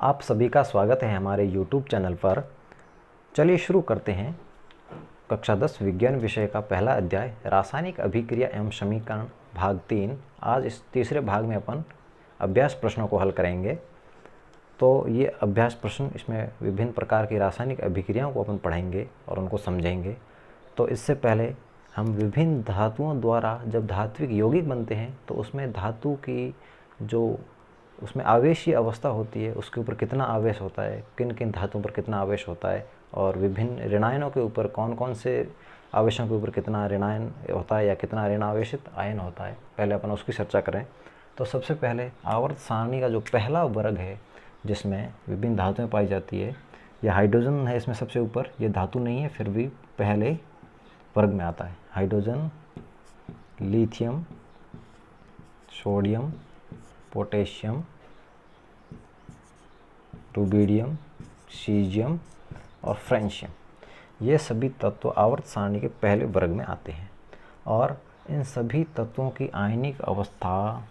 आप सभी का स्वागत है हमारे YouTube चैनल पर। चलिए शुरू करते हैं कक्षा 10 विज्ञान विषय का पहला अध्याय रासायनिक अभिक्रिया एवं समीकरण भाग 3। आज इस तीसरे भाग में अपन अभ्यास प्रश्नों को हल करेंगे। तो ये अभ्यास प्रश्न, इसमें विभिन्न प्रकार की रासायनिक अभिक्रियाओं को अपन पढ़ेंगे और उनको समझेंगे। तो इससे पहले हम विभिन्न धातुओं द्वारा जब धात्विक यौगिक बनते हैं तो उसमें धातु की जो उसमें आवेशीय अवस्था होती है उसके ऊपर कितना आवेश होता है, किन किन धातुओं पर कितना आवेश होता है, और विभिन्न ऋणायनों के ऊपर कौन कौन से आवेशों के ऊपर कितना ऋणायन होता है या कितना ऋणावेशित आयन होता है, पहले अपन उसकी चर्चा करें। तो सबसे पहले आवर्त सारणी का जो पहला वर्ग है जिसमें विभिन्न धातुएं पाई जाती है, यह हाइड्रोजन है इसमें सबसे ऊपर। ये धातु नहीं है फिर भी पहले वर्ग में आता है। Hydrogen, lithium, sodium, potassium, rubidium, caesium और फ्रेंशियम, ये सभी तत्व आवर्त सारणी के पहले वर्ग में आते हैं। और इन सभी तत्वों की आयनिक अवस्था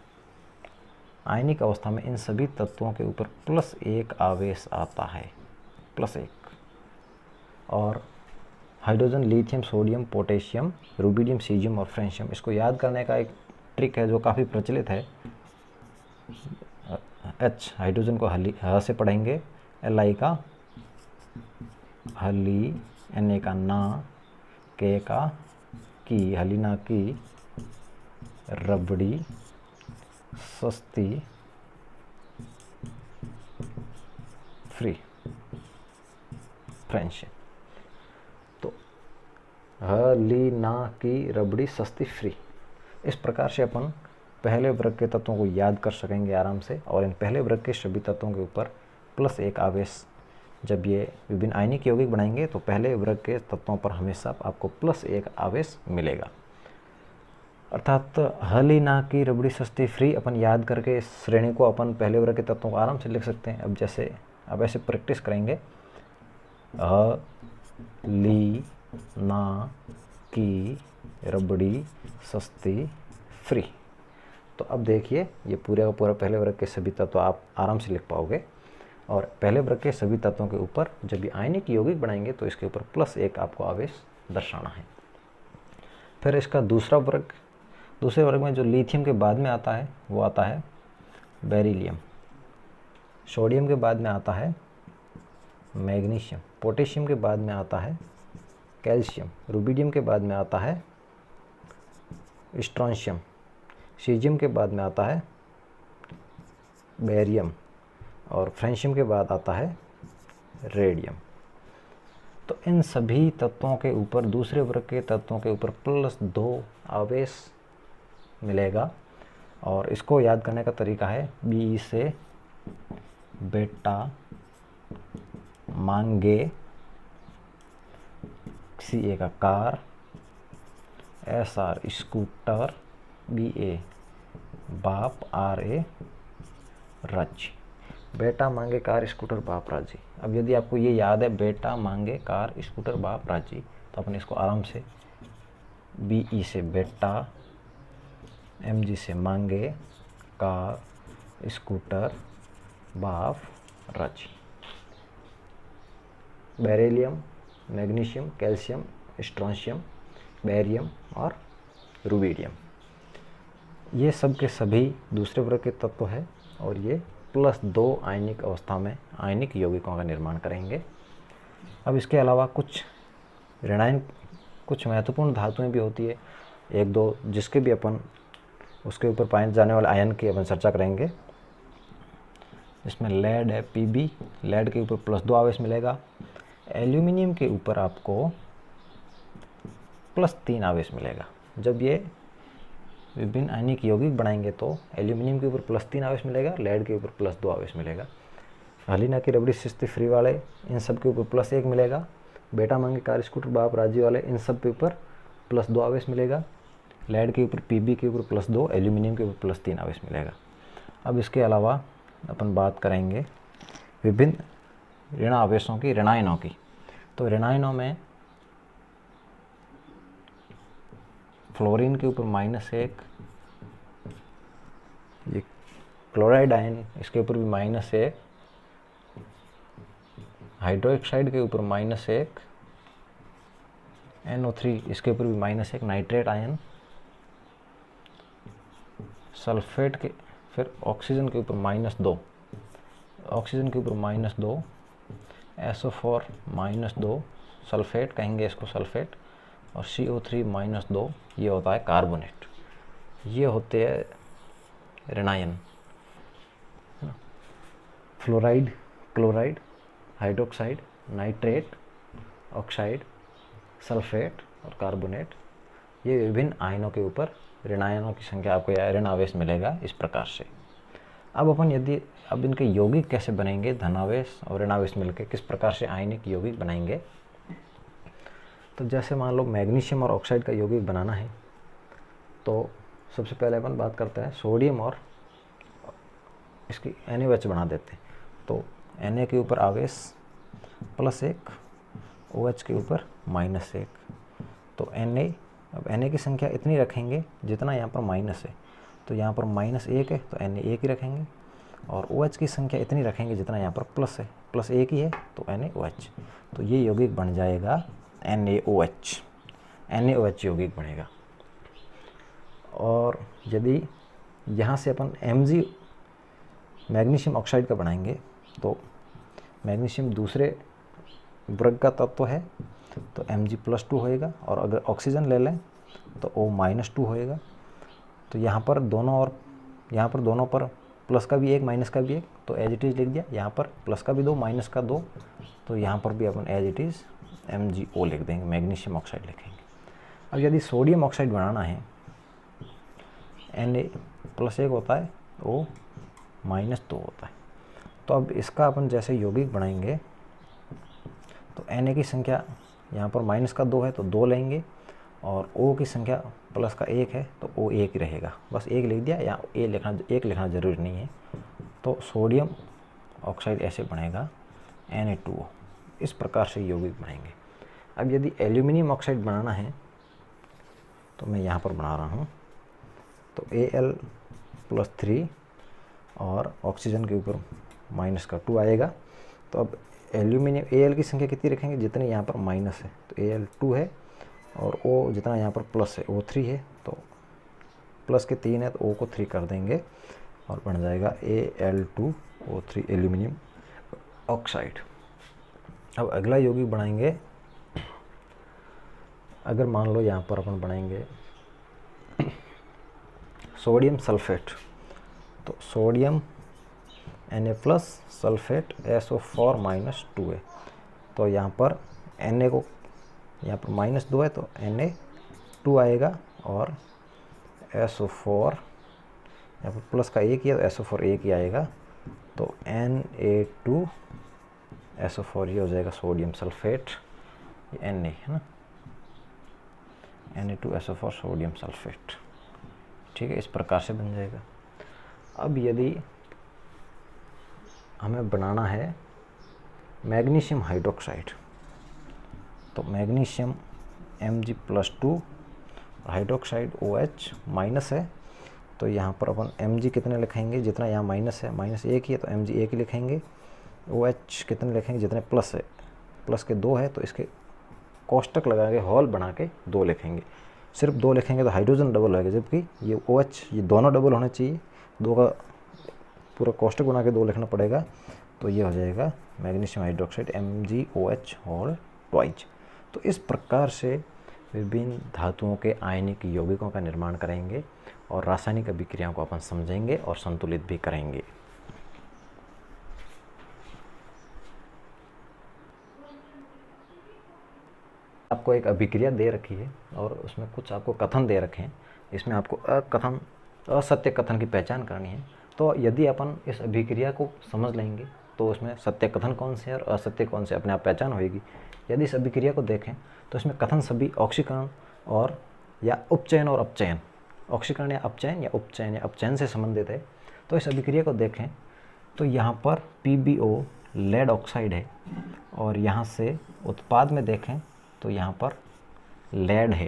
में इन सभी तत्वों के ऊपर +1 आवेश आता है, +1। और hydrogen, lithium, sodium, potassium, rubidium, caesium और फ्रेंशियम, इसको याद करने का एक ट्रिक है जो काफ़ी प्रचलित है। हाइड्रोजन को ह से पढ़ेंगे, Li का हली, Na का ना, K का की, हलीना की, रबड़ी, सस्ती, फ्री, फ्रेंशियम। तो हलीना की, रबड़ी, सस्ती, फ्री, इस प्रकार से अपन पहले वर्ग के तत्वों को याद कर सकेंगे आराम से। और इन पहले वर्ग के सभी तत्वों के ऊपर +1 आवेश, जब ये विभिन्न आयनिक यौगिक बनाएंगे तो पहले वर्ग के तत्वों पर हमेशा आपको +1 आवेश मिलेगा। अर्थात हलीना की, रबड़ी, सस्ती, फ्री अपन याद करके इस श्रेणी को अपन पहले वर्ग के तत्वों को आराम से लिख सकते हैं। अब ऐसे प्रैक्टिस करेंगे। हलीना की, रबड़ी, सस्ती, फ्री। तो अब देखिए ये पूरे का पूरा पहले वर्ग के सभी तत्व आप आराम से लिख पाओगे। और पहले वर्ग के सभी तत्वों के ऊपर जब ये आयनिक यौगिक बनाएंगे तो इसके ऊपर +1 आपको आवेश दर्शाना है। फिर इसका दूसरे वर्ग में जो लिथियम के बाद में आता है वो आता है बेरिलियम। सोडियम के बाद में आता है मैग्नीशियम। पोटेशियम के बाद में आता है कैल्शियम। रुबिडियम के बाद में आता है स्ट्रोंशियम। सीजियम के बाद में आता है बेरियम। और फ्रेंशियम के बाद आता है रेडियम। तो इन सभी तत्वों के ऊपर, दूसरे वर्ग के तत्वों के ऊपर +2 आवेश मिलेगा। और इसको याद करने का तरीका है, बी से बेटा मांगे, CA का कार, SR स्कूटर, BA बाप, RA राजी। बेटा मांगे कार स्कूटर बाप राजी। अब यदि आपको ये याद है बेटा मांगे कार स्कूटर बाप राजी, तो अपन इसको आराम से BE से बेटा, MG से मांगे, कार, स्कूटर, बाप राजी। Beryllium, magnesium, calcium, strontium, barium और रुबिडियम, ये सब के सभी दूसरे वर्ग के तत्व है। और ये +2 आयनिक अवस्था में आयनिक यौगिकों का निर्माण करेंगे। अब इसके अलावा कुछ ऋणायन, कुछ महत्वपूर्ण धातुएं भी होती है, 1-2, जिसके भी अपन उसके ऊपर पाए जाने वाले आयन की अपन चर्चा करेंगे। इसमें लेड है, Pb, लेड के ऊपर +2 आवेश मिलेगा। एल्यूमिनियम के ऊपर आपको +3 आवेश मिलेगा। जब ये विभिन्न आयनिक यौगिक बनाएंगे तो एल्यूमिनियम के ऊपर +3 आवेश मिलेगा, लेड के ऊपर +2 आवेश मिलेगा। हलीना की, रबड़ी, सस्ती, फ्री वाले इन सब के ऊपर +1 मिलेगा। बेटा मांगे कार स्कूटर बाप राजी वाले इन सब के ऊपर +2 आवेश मिलेगा। लेड के ऊपर, Pb के ऊपर +2, एल्यूमिनियम के ऊपर +3 आवेश मिलेगा। अब इसके अलावा अपन बात करेंगे विभिन्न ऋण आवेशों की, ऋणायनों की। तो ऋणायनों में फ्लोरीन के ऊपर -1, ये क्लोराइड आयन, इसके ऊपर भी -1, हाइड्रोक्साइड के ऊपर -1, NO3 इसके ऊपर भी -1 नाइट्रेट आयन, सल्फेट के, फिर ऑक्सीजन के ऊपर -2, ऑक्सीजन के ऊपर -2, SO4 -2, सल्फेट कहेंगे इसको सल्फेट, और CO3 -2, ये होता है कार्बोनेट। ये होते हैं ऋणायन, fluoride, chloride, hydroxide, nitrate, oxide, sulphate और कार्बोनेट। ये विभिन्न आयनों के ऊपर ऋणायनों की संख्या आपको या ऋण आवेश मिलेगा इस प्रकार से। अब अपन यदि अब इनके यौगिक कैसे बनेंगे, धनावेश और ऋणावेश मिलकर किस प्रकार से आयनिक यौगिक बनाएंगे। तो जैसे मान लो मैग्नीशियम और ऑक्साइड का यौगिक बनाना है, तो सबसे पहले अपन बात करते हैं सोडियम और इसकी NaOH बना देते हैं। तो Na के ऊपर आवेश +1, OH के ऊपर -1। तो Na, अब Na की संख्या इतनी रखेंगे जितना यहाँ पर माइनस है, तो यहाँ पर -1 है तो Na 1 ही रखेंगे, और OH की संख्या इतनी रखेंगे जितना यहाँ पर प्लस है, +1 ही है तो NaOH। तो ये यौगिक बन जाएगा NaOH, NaOH यौगिक बनेगा। और यदि यहाँ से अपन Mg मैग्नीशियम ऑक्साइड का बनाएंगे, तो मैग्नीशियम दूसरे वर्ग का तत्व है तो Mg+2 होएगा, और अगर ऑक्सीजन ले लें तो O-2 होएगा। तो यहाँ पर दोनों पर प्लस का भी 1 माइनस का भी 1, तो एज इट इज़ लिख दिया। यहाँ पर प्लस का भी 2 माइनस का 2, तो यहाँ पर भी अपन एज इट इज़ MgO लिख देंगे, मैग्नीशियम ऑक्साइड लिखेंगे। अब यदि सोडियम ऑक्साइड बनाना है, Na+1 होता है, O-2 होता है। तो अब इसका अपन जैसे यौगिक बनाएंगे, तो Na की संख्या यहाँ पर -2 है तो 2 लेंगे, और O की संख्या +1 है तो O 1 ही रहेगा, बस 1 लिख दिया, या 1 लिखना ज़रूरी नहीं है। तो सोडियम ऑक्साइड ऐसे बनेगा Na2O। इस प्रकार से यौगिक बनाएंगे। अब यदि एल्यूमिनियम ऑक्साइड बनाना है, तो मैं यहाँ पर बना रहा हूँ, तो Al+3 और ऑक्सीजन के ऊपर -2 आएगा। तो अब एल्यूमिनियम Al की संख्या कितनी रखेंगे जितने यहाँ पर माइनस है, तो Al2 है, और O जितना यहाँ पर प्लस है O3 है, तो प्लस के 3 है तो O को 3 कर देंगे और बन जाएगा Al2O3 एल्यूमिनियम ऑक्साइड। अब अगला यौगिक बनाएंगे, अगर मान लो यहाँ पर अपन बनाएंगे सोडियम सल्फेट, तो सोडियम Na+ सल्फेट SO4 -2 है। तो यहाँ पर Na को, यहाँ पर -2 है तो Na2 आएगा, और SO4 यहाँ पर प्लस का 1 ही है तो SO4 1 ही आएगा, तो Na2 SO4 ये हो जाएगा सोडियम सल्फेट, ये Na है ना, Na2SO4 सोडियम सल्फेट। ठीक है, इस प्रकार से बन जाएगा। अब यदि हमें बनाना है मैग्नीशियम हाइड्रोक्साइड, तो मैग्नीशियम Mg+2, हाइड्रोक्साइड OH- है, तो यहाँ पर अपन Mg कितने लिखेंगे जितना यहाँ माइनस है, -1 ही है तो Mg 1 ही लिखेंगे। OH कितने लिखेंगे जितने प्लस है, प्लस के 2 है तो इसके कोष्टक लगा के होल बना के 2 लिखेंगे। सिर्फ 2 लिखेंगे तो हाइड्रोजन डबल होगा, जबकि ये OH ये दोनों डबल होने चाहिए, 2 का पूरा कोष्टक बना के 2 लिखना पड़ेगा। तो ये हो जाएगा magnesium hydroxide MgOH whole twice. तो इस प्रकार से विभिन्न धातुओं के आयनिक यौगिकों का निर्माण करेंगे और रासायनिक अभिक्रियाओं को अपन समझेंगे और संतुलित भी करेंगे। आपको एक अभिक्रिया दे रखी है और उसमें कुछ आपको कथन दे रखे हैं, इसमें आपको असत्य कथन की पहचान करनी है। तो यदि अपन इस अभिक्रिया को समझ लेंगे तो उसमें सत्य कथन कौन से और असत्य कौन से अपने आप पहचान होगी। यदि इस अभिक्रिया को देखें तो इसमें कथन सभी ऑक्सीकरण और या उपचयन और अपचयन, ऑक्सीकरण या अपचयन या उपचयन या अपचयन से संबंधित है। तो इस अभिक्रिया को देखें तो यहाँ पर PbO लेड ऑक्साइड है, और यहाँ से उत्पाद में देखें तो यहाँ पर लेड है।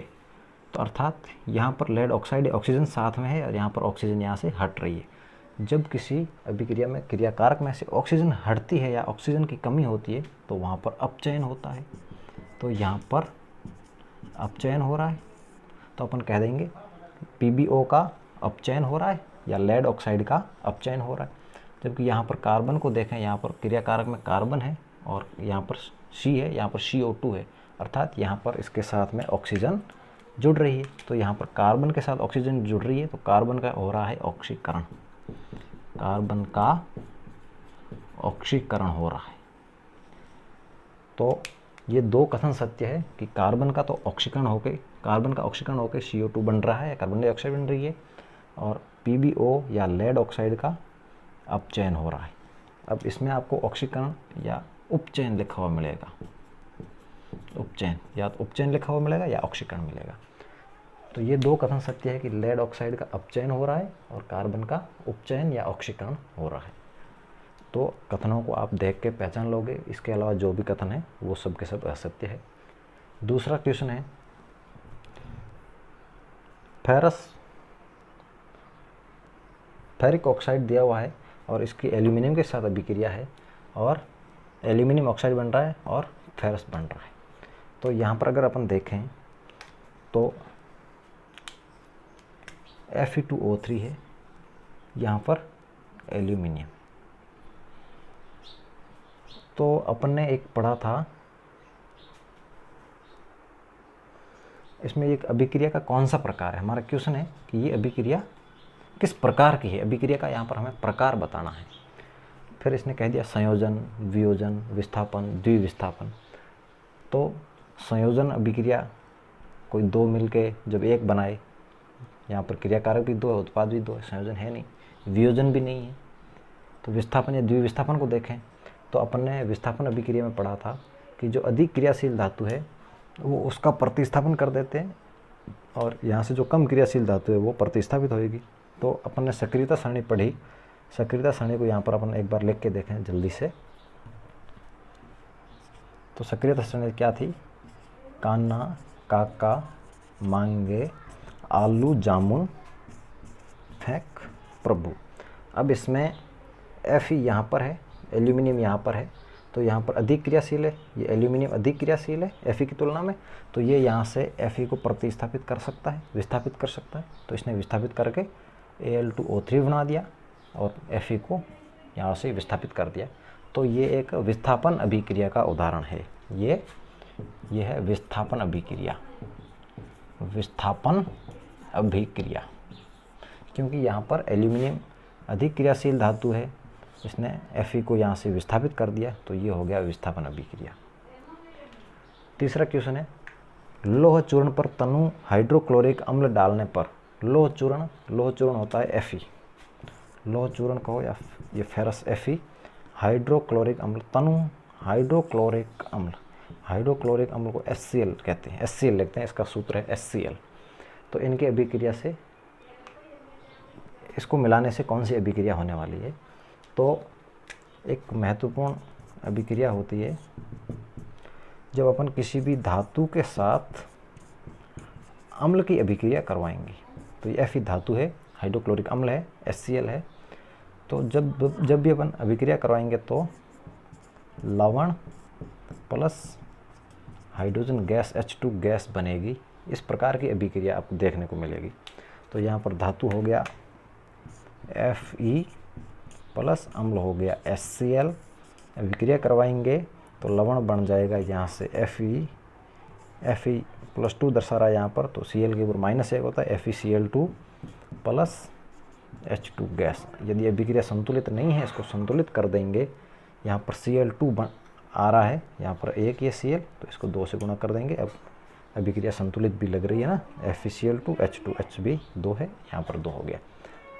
तो अर्थात यहाँ पर लेड ऑक्साइड ऑक्सीजन साथ में है और यहाँ पर ऑक्सीजन यहाँ से हट रही है। जब किसी अभिक्रिया में क्रियाकारक में से ऑक्सीजन हटती है या ऑक्सीजन की कमी होती है तो वहाँ पर अपचयन होता है। तो यहाँ पर अपचयन हो रहा है, तो अपन कह देंगे PbO का अपचयन हो रहा है या लेड ऑक्साइड का अपचयन हो रहा है। जबकि यहाँ पर कार्बन को देखें, यहाँ पर क्रियाकारक में कार्बन है और यहाँ पर C है, यहाँ पर CO2 है, अर्थात यहाँ पर इसके साथ में ऑक्सीजन जुड़ रही है। तो यहाँ पर कार्बन के साथ ऑक्सीजन जुड़ रही है तो कार्बन का हो रहा है ऑक्सीकरण, कार्बन का ऑक्सीकरण हो रहा है। तो ये दो कथन सत्य है कि कार्बन का तो ऑक्सीकरण होकर CO2 बन रहा है, कार्बन डाइऑक्साइड बन रही है, और PbO या लेड ऑक्साइड का अपचयन हो रहा है। अब इसमें आपको ऑक्सीकरण या उपचयन लिखा हुआ मिलेगा, उपचयन या तो उपचयन लिखा हुआ मिलेगा या ऑक्सीकरण मिलेगा। तो ये दो कथन सत्य है कि लेड ऑक्साइड का अपचयन हो रहा है और कार्बन का उपचयन या ऑक्सीकरण हो रहा है। तो कथनों को आप देख के पहचान लोगे, इसके अलावा जो भी कथन है वो सब के सब असत्य है। दूसरा क्वेश्चन है, फेरिक ऑक्साइड दिया हुआ है और इसकी एल्यूमिनियम के साथ अभिक्रिया है और एल्यूमिनियम ऑक्साइड बन रहा है और फेरस बन रहा है। तो यहाँ पर अगर अपन देखें तो Fe2O3 है, यहाँ पर एल्यूमिनियम। तो अपन ने एक पढ़ा था, इसमें एक अभिक्रिया का कौन सा प्रकार है, हमारा क्वेश्चन है कि ये अभिक्रिया किस प्रकार की है, अभिक्रिया का यहाँ पर हमें प्रकार बताना है। फिर इसने कह दिया संयोजन, वियोजन, विस्थापन, द्विविस्थापन। तो संयोजन अभिक्रिया कोई दो मिलके जब एक बनाए, यहाँ पर क्रियाकारक भी दो है, उत्पाद भी दो है, संयोजन है नहीं, वियोजन भी नहीं है। तो विस्थापन या द्विविस्थापन को देखें तो अपन ने विस्थापन अभिक्रिया में पढ़ा था कि जो अधिक क्रियाशील धातु है वो उसका प्रतिस्थापन कर देते हैं और यहाँ से जो कम क्रियाशील धातु है वो प्रतिस्थापित होएगी। तो अपन ने सक्रियता सारणी पढ़ी, सक्रियता सारणी को यहाँ पर अपन एक बार लिख के देखें जल्दी से। तो सक्रियता सारणी क्या थी, कान्हा, काका, मांगे, आलू, जामुन, फेंक, प्रभु। अब इसमें Fe यहाँ पर है, एल्यूमिनियम यहाँ पर है, तो यहाँ पर अधिक क्रियाशील है, ये एल्यूमिनियम अधिक क्रियाशील है Fe की तुलना में, तो ये यहाँ से Fe को प्रतिस्थापित कर सकता है, विस्थापित कर सकता है। तो इसने विस्थापित करके Al2O3 बना दिया और Fe को यहाँ से विस्थापित कर दिया। तो ये एक विस्थापन अभिक्रिया का उदाहरण है, ये है विस्थापन अभिक्रिया, विस्थापन अभिक्रिया, क्योंकि यहाँ पर एल्यूमिनियम अधिक क्रियाशील धातु है, इसने Fe को यहाँ से विस्थापित कर दिया, तो ये हो गया विस्थापन अभिक्रिया। तीसरा क्वेश्चन है, लोह चूर्ण पर तनु हाइड्रोक्लोरिक अम्ल डालने पर, लोह चूर्ण होता है Fe, लोह चूर्ण कहो या ये फेरस Fe, हाइड्रोक्लोरिक अम्ल तनु हाइड्रोक्लोरिक अम्ल, हाइड्रोक्लोरिक अम्ल को HCl कहते हैं, HCl लिखते हैं, इसका सूत्र है HCl। तो इनके अभिक्रिया से, इसको मिलाने से कौन सी अभिक्रिया होने वाली है, तो एक महत्वपूर्ण अभिक्रिया होती है जब अपन किसी भी धातु के साथ अम्ल की अभिक्रिया करवाएंगे। तो ये Fe धातु है, हाइड्रोक्लोरिक अम्ल है, HCl है। तो जब भी अपन अभिक्रिया करवाएंगे तो लवण plus hydrogen gas H2 gas बनेगी, इस प्रकार की अभिक्रिया आपको देखने को मिलेगी। तो यहाँ पर धातु हो गया Fe प्लस अम्ल हो गया HCl, अभिक्रिया करवाएंगे तो लवण बन जाएगा यहाँ से Fe +2 दर्शा रहा है यहाँ पर, तो Cl के ऊपर -1 होता है, FeCl2 प्लस H2 गैस। यदि अभिक्रिया संतुलित नहीं है, इसको संतुलित कर देंगे, यहाँ पर Cl2 आ रहा है, यहाँ पर 1 ये Cl, तो इसको 2 से गुणा कर देंगे। अब अभिक्रिया संतुलित भी लग रही है ना, FeCl2 H2H भी 2 है, यहाँ पर 2 हो गया।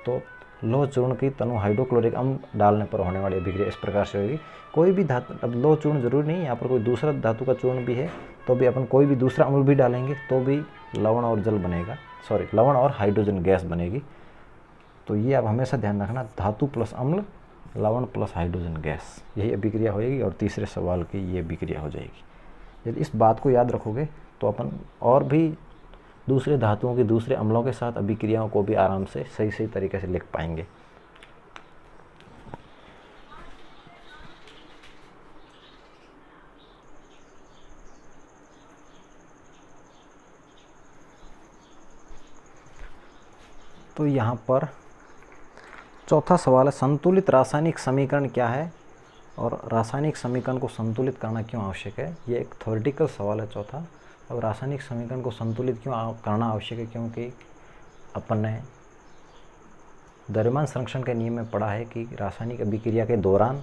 तो लोह चूर्ण की तनु हाइड्रोक्लोरिक अम्ल डालने पर होने वाली अभिक्रिया इस प्रकार से होगी। कोई भी धातु, अब लोह चूर्ण जरूरी नहीं, यहाँ पर कोई दूसरा धातु का चूर्ण भी है तो भी अपन कोई भी दूसरा अम्ल भी डालेंगे तो भी लवण और जल बनेगा, लवण और हाइड्रोजन गैस बनेगी। तो ये आप हमेशा ध्यान रखना, धातु प्लस अम्ल, लवण प्लस हाइड्रोजन गैस, यही अभिक्रिया होएगी और तीसरे सवाल की ये अभिक्रिया हो जाएगी। यदि इस बात को याद रखोगे तो अपन और भी दूसरे धातुओं के दूसरे अम्लों के साथ अभिक्रियाओं को भी आराम से सही तरीके से लिख पाएंगे। तो यहाँ पर चौथा सवाल है, संतुलित रासायनिक समीकरण क्या है और रासायनिक समीकरण को संतुलित करना क्यों आवश्यक है। ये एक थ्योरेटिकल सवाल है चौथा। अब रासायनिक समीकरण को संतुलित क्यों करना आवश्यक है, क्योंकि अपन ने द्रव्यमान संरक्षण के नियम में पढ़ा है कि रासायनिक अभिक्रिया के दौरान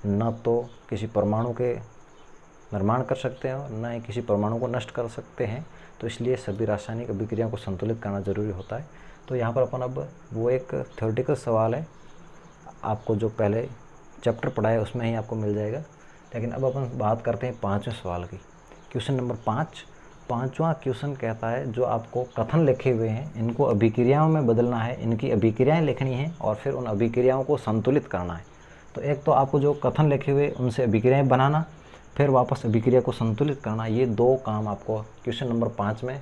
न तो किसी परमाणु के निर्माण कर सकते हैं और न ही किसी परमाणु को नष्ट कर सकते हैं, तो इसलिए सभी रासायनिक अभिक्रियाओं को संतुलित करना जरूरी होता है। तो यहाँ पर अपन अब वो एक थ्योरेटिकल सवाल है, आपको जो पहले चैप्टर पढ़ा है उसमें ही आपको मिल जाएगा। लेकिन अब अपन बात करते हैं 5वें सवाल की। क्वेश्चन नंबर 5, 5वां क्वेश्चन कहता है जो आपको कथन लिखे हुए हैं इनको अभिक्रियाओं में बदलना है, इनकी अभिक्रियाएं लिखनी है और फिर उन अभिक्रियाओं को संतुलित करना है। तो एक तो आपको जो कथन लिखे हुए उनसे अभिक्रियाएं बनाना, फिर वापस अभिक्रिया को संतुलित करना, ये 2 काम आपको क्वेश्चन नंबर 5 में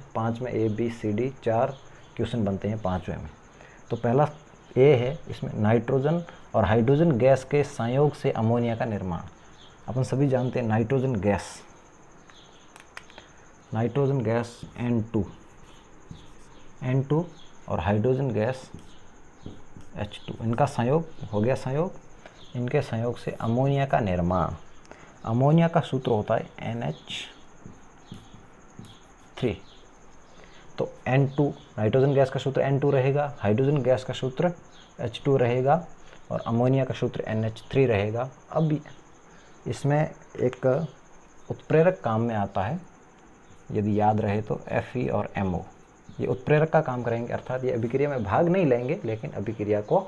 A B C D 4 question बनते हैं 5वें में। तो पहला ए है, इसमें नाइट्रोजन और हाइड्रोजन गैस के संयोग से अमोनिया का निर्माण। अपन सभी जानते हैं नाइट्रोजन गैस N2 और हाइड्रोजन गैस H2, इनका संयोग हो गया इनके संयोग से अमोनिया का निर्माण। अमोनिया का सूत्र होता है NH3। तो N2 नाइट्रोजन गैस का सूत्र N2 रहेगा, हाइड्रोजन गैस का सूत्र H2 रहेगा और अमोनिया का सूत्र NH3 रहेगा। अब इसमें एक उत्प्रेरक काम में आता है, यदि याद रहे तो Fe और MO, ये उत्प्रेरक का काम करेंगे, अर्थात ये अभिक्रिया में भाग नहीं लेंगे लेकिन अभिक्रिया को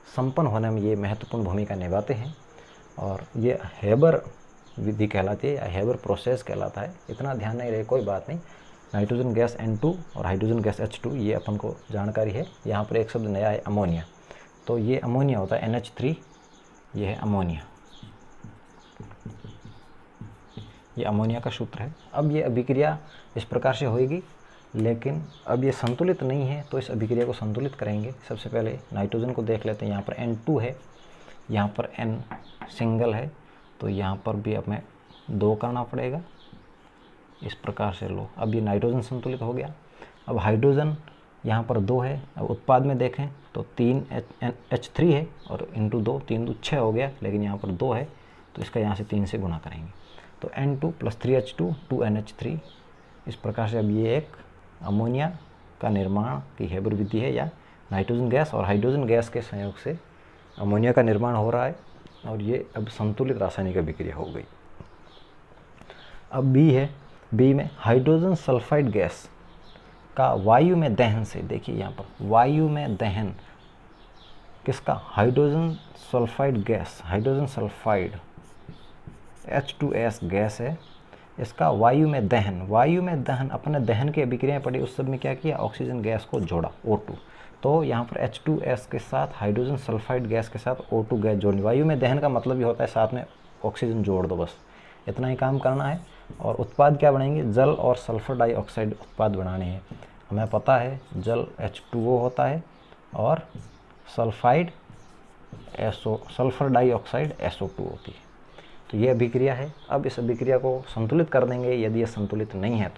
संपन्न होने में ये महत्वपूर्ण भूमिका निभाते हैं। और ये हेबर विधि कहलाती है या हेबर प्रोसेस कहलाता है। इतना ध्यान नहीं रहे कोई बात नहीं। नाइट्रोजन गैस N2 और हाइड्रोजन गैस H2 ये अपन को जानकारी है। यहाँ पर एक शब्द नया है अमोनिया, तो ये अमोनिया होता है NH3, ये है अमोनिया, ये अमोनिया का सूत्र है। अब ये अभिक्रिया इस प्रकार से होएगी, लेकिन अब ये संतुलित नहीं है, तो इस अभिक्रिया को संतुलित करेंगे। सबसे पहले नाइट्रोजन को देख लेते हैं। यहाँ पर N2 है, यहाँ पर N सिंगल है, तो यहाँ पर भी हमें 2 करना पड़ेगा। इस प्रकार से लो, अब ये नाइट्रोजन संतुलित हो गया। अब हाइड्रोजन यहाँ पर 2 है। अब उत्पाद में देखें तो 3 H3 है और इंटू 2, 3 2 6 हो गया, लेकिन यहाँ पर 2 है तो इसका यहाँ से 3 से गुना करेंगे तो N2 + 3H2 2NH3। इस प्रकार से अब ये एक अमोनिया का निर्माण की हेबर विधि है, या नाइट्रोजन गैस और हाइड्रोजन गैस के संयोग से अमोनिया का निर्माण हो रहा है और ये अब संतुलित रासायनिक अभिक्रिया हो गई। अब बी है, बी में हाइड्रोजन सल्फाइड गैस का वायु में दहन से, देखिए यहाँ पर वायु में दहन किसका, hydrogen sulphide gas, hydrogen sulphide H2S gas है, इसका वायु में दहन अपने दहन की अभिक्रियाएं पड़ी, उस सब में क्या किया, ऑक्सीजन गैस को जोड़ा O2। तो यहाँ पर H2S के साथ हाइड्रोजन सल्फाइड गैस के साथ O2 गैस जोड़नी। वायु में दहन का मतलब ये होता है साथ में ऑक्सीजन जोड़ दो, बस इतना ही काम करना है। और उत्पाद क्या बनाएंगे, जल और सल्फर डाइऑक्साइड उत्पाद बनाने हैं। हमें पता है जल H2O होता है और सल्फाइड सल्फर डाइऑक्साइड SO2 होती है। तो ये अभिक्रिया है। अब इस अभिक्रिया को संतुलित कर देंगे, यदि ये संतुलित नहीं है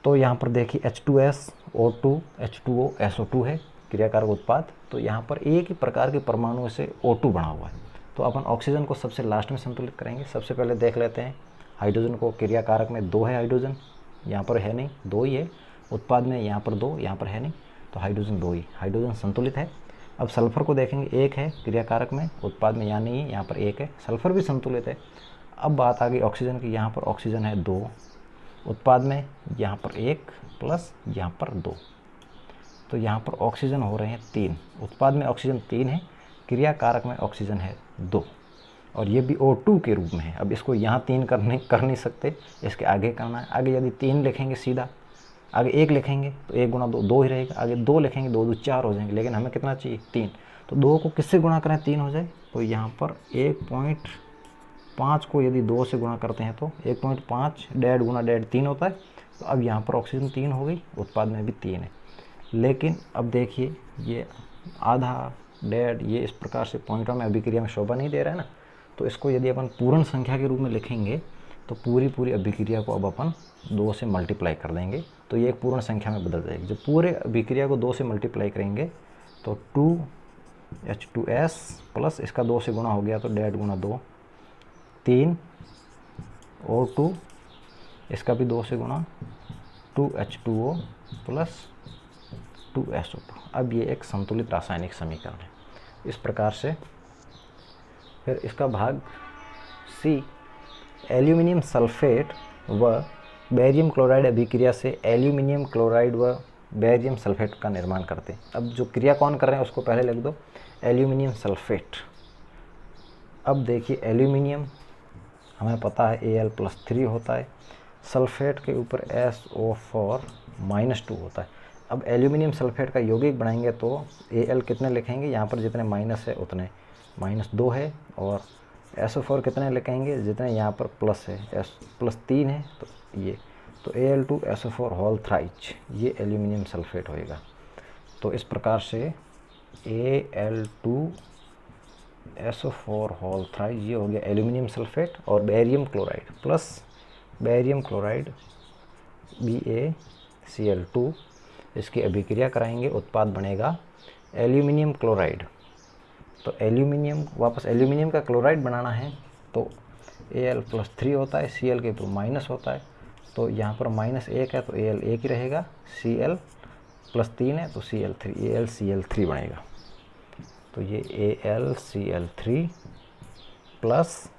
तो यहाँ पर देखिए H2S O2 H2O SO2 है क्रियाकारक उत्पाद। तो यहाँ पर एक ही प्रकार के परमाणुओं से O2 बना हुआ है। तो अपन ऑक्सीजन को सबसे लास्ट में संतुलित करेंगे। सबसे पहले देख लेते हैं हाइड्रोजन को, क्रियाकारक में 2 है हाइड्रोजन, यहाँ पर है नहीं, 2 ही है। उत्पाद में यहाँ पर 2, यहाँ पर है नहीं, तो हाइड्रोजन 2 ही, हाइड्रोजन संतुलित है। अब सल्फर को देखेंगे, 1 है क्रियाकारक में, उत्पाद में यहाँ नहीं है, यहाँ पर 1 है, सल्फर भी संतुलित है। अब बात आ गई ऑक्सीजन की, यहाँ पर ऑक्सीजन है 2, उत्पाद में यहाँ पर 1 प्लस यहाँ पर 2, तो यहाँ पर ऑक्सीजन हो रहे हैं 3, उत्पाद में ऑक्सीजन 3 है, क्रियाकारक में ऑक्सीजन है 2 और ये भी O2 के रूप में है। अब इसको यहाँ 3 कर नहीं सकते, इसके आगे करना है। आगे यदि 3 लिखेंगे सीधा, आगे 1 लिखेंगे तो 1 गुना 2 2 ही रहेगा, आगे 2 लिखेंगे 2 2 4 हो जाएंगे, लेकिन हमें कितना चाहिए 3। तो 2 को किससे गुणा करें 3 हो जाए, तो यहाँ पर 1.5 को यदि 2 से गुणा करते हैं तो 1.5 डेढ़ गुना डेढ़ 3 होता है। तो अब यहाँ पर ऑक्सीजन 3 हो गई, उत्पाद में भी 3 है। लेकिन अब देखिए ये आधा डेढ़ ये इस प्रकार से पॉइंटों में अभिक्रिया में शोभा नहीं दे रहा है ना, तो इसको यदि अपन पूर्ण संख्या के रूप में लिखेंगे तो पूरी अभिक्रिया को अब अपन 2 से मल्टीप्लाई कर देंगे, तो ये एक पूर्ण संख्या में बदल जाएगी। जब पूरे अभिक्रिया को 2 से मल्टीप्लाई करेंगे तो 2H2S प्लस इसका 2 से गुणा हो गया तो डेढ़ गुणा 2 3 O2, इसका भी 2 से गुणा 2H2O प्लस 2SO2। अब ये एक संतुलित रासायनिक समीकरण है। इस प्रकार से फिर इसका भाग C, एल्यूमिनियम सल्फेट व बेरियम क्लोराइड अभिक्रिया से एल्यूमिनियम क्लोराइड व बेरियम सल्फेट का निर्माण करते हैं। अब जो क्रिया कौन कर रहे हैं उसको पहले लिख दो, एल्यूमिनियम सल्फेट। अब देखिए एल्यूमिनियम हमें पता है Al+3 होता है, सल्फेट के ऊपर SO4 -2 होता है। अब एल्यूमिनियम सल्फेट का यौगिक बनाएंगे तो Al कितने लिखेंगे, यहाँ पर जितने माइनस है उतने -2 है, और SO4 कितने लिखेंगे जितने यहाँ पर प्लस है, S+3 है, तो ये तो Al2SO4 होल थ्राइज, ये एल्यूमिनियम सल्फेट होएगा। तो इस प्रकार से Al2SO4 होल थ्राइज ये हो गया एल्यूमिनियम सल्फेट, और barium chloride plus barium chloride BaCl2, इसकी अभिक्रिया कराएंगे, उत्पाद बनेगा एल्यूमिनियम क्लोराइड। तो एल्यूमिनियम, वापस एल्यूमिनियम का क्लोराइड बनाना है तो Al+3 होता है, Cl के ऊपर माइनस होता है, तो यहाँ पर -1 है तो Al एक ही रहेगा, Cl+3 है तो Cl3, AlCl3 बनेगा। तो ये AlCl3 plus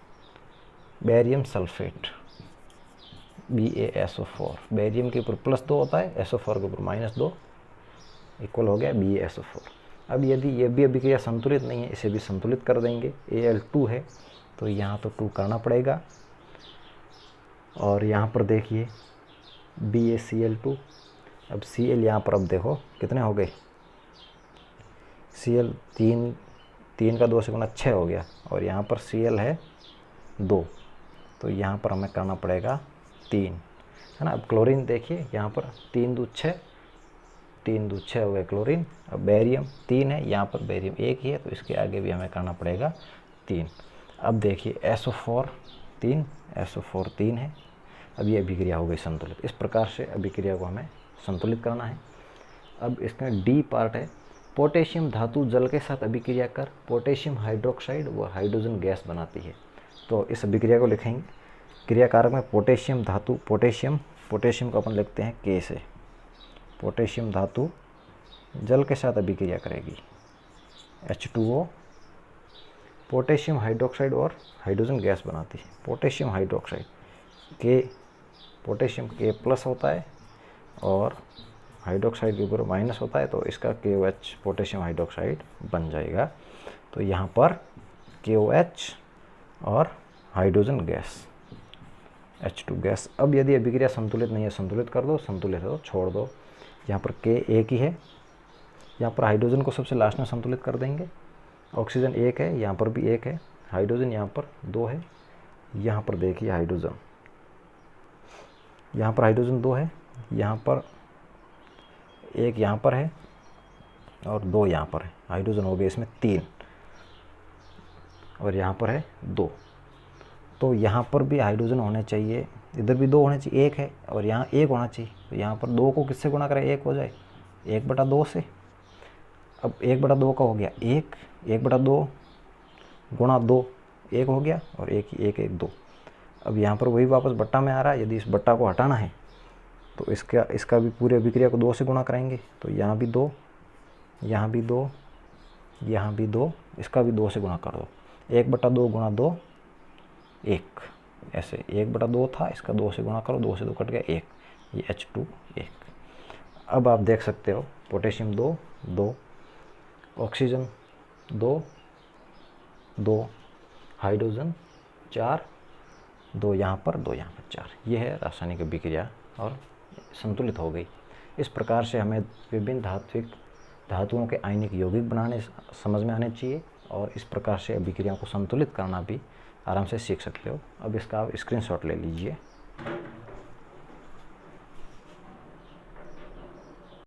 barium sulphate BaSO4, barium के ऊपर +2 होता है, SO4 के ऊपर -2, इक्वल हो गया BaSO4। अब यदि ये भी अभिक्रिया संतुलित नहीं है, इसे भी संतुलित कर देंगे। Al2 है तो यहाँ तो 2 करना पड़ेगा, और यहाँ पर देखिए BaCl2, अब Cl यहाँ पर अब देखो कितने हो गए, Cl 3 का 2 से गुना 6 हो गया, और यहाँ पर Cl है 2, तो यहाँ पर हमें करना पड़ेगा 3, है ना। अब क्लोरीन देखिए यहाँ पर 3 दूनी 6, 3 दूनी 6 हो गए क्लोरीन। अब बेरियम 3 है, यहाँ पर बेरियम 1 ही है, तो इसके आगे भी हमें करना पड़ेगा 3। अब देखिए SO4 3 है, अब ये अभिक्रिया हो गई संतुलित। इस प्रकार से अभिक्रिया को हमें संतुलित करना है। अब इसमें D पार्ट है, पोटेशियम धातु जल के साथ अभिक्रिया कर पोटेशियम हाइड्रोक्साइड व हाइड्रोजन गैस बनाती है। तो इस अभिक्रिया को लिखेंगे, क्रियाकारक में पोटेशियम धातु, पोटेशियम को अपन लिखते हैं K से, पोटेशियम धातु जल के साथ अभिक्रिया करेगी, H2O, पोटेशियम हाइड्रोक्साइड और हाइड्रोजन गैस बनाती है। Potassium hydroxide K, potassium K+ होता है और हाइड्रोक्साइड के ऊपर माइनस होता है, तो इसका KOH पोटेशियम हाइड्रोक्साइड बन जाएगा। तो यहाँ पर KOH और हाइड्रोजन गैस H2 गैस। अब यदि अभिक्रिया संतुलित नहीं है, संतुलित कर दो, संतुलित हो छोड़ दो। यहाँ पर K एक ही है, यहाँ पर हाइड्रोजन को सबसे लास्ट में संतुलित कर देंगे। ऑक्सीजन 1 है, यहाँ पर भी 1 है, हाइड्रोजन यहाँ पर 2 है, यहाँ पर देखिए हाइड्रोजन, यहाँ पर हाइड्रोजन 2 है, यहाँ पर 1 यहाँ पर है और 2 यहाँ पर है, हाइड्रोजन हो गए इसमें 3, और यहाँ पर है 2। तो यहाँ पर भी हाइड्रोजन होने चाहिए, इधर भी 2 होने चाहिए, 1 है और यहाँ 1 होना चाहिए। तो यहाँ पर 2 को किससे गुणा करें, 1 हो जाए, 1/2 से। अब 1/2 का हो गया 1, 1/2 गुणा 2 1 हो गया, और 1 1 1 2। अब यहाँ पर वही वापस बट्टा में आ रहा है। यदि इस बट्टा को हटाना है तो इसका भी पूरे अभिक्रिया को 2 से गुणा करेंगे। तो यहाँ भी 2, यहाँ भी 2, यहाँ भी 2, इसका भी 2 से गुणा कर दो। 1/2 गुणा 2 1, ऐसे 1/2 था, इसका 2 से गुणा करो, 2 से 2 कट गया 1, ये H2 1। अब आप देख सकते हो पोटेशियम 2 2, ऑक्सीजन 2 2, हाइड्रोजन 4, 2 यहाँ पर 2 यहाँ पर 4। ये है रासायनिक अभिक्रिया और संतुलित हो गई। इस प्रकार से हमें विभिन्न धातुओं के आयनिक यौगिक बनाने समझ में आने चाहिए, और इस प्रकार से अभिक्रियाओं को संतुलित करना भी आराम से सीख सकते हो। अब इसका आप स्क्रीनशॉट ले लीजिए।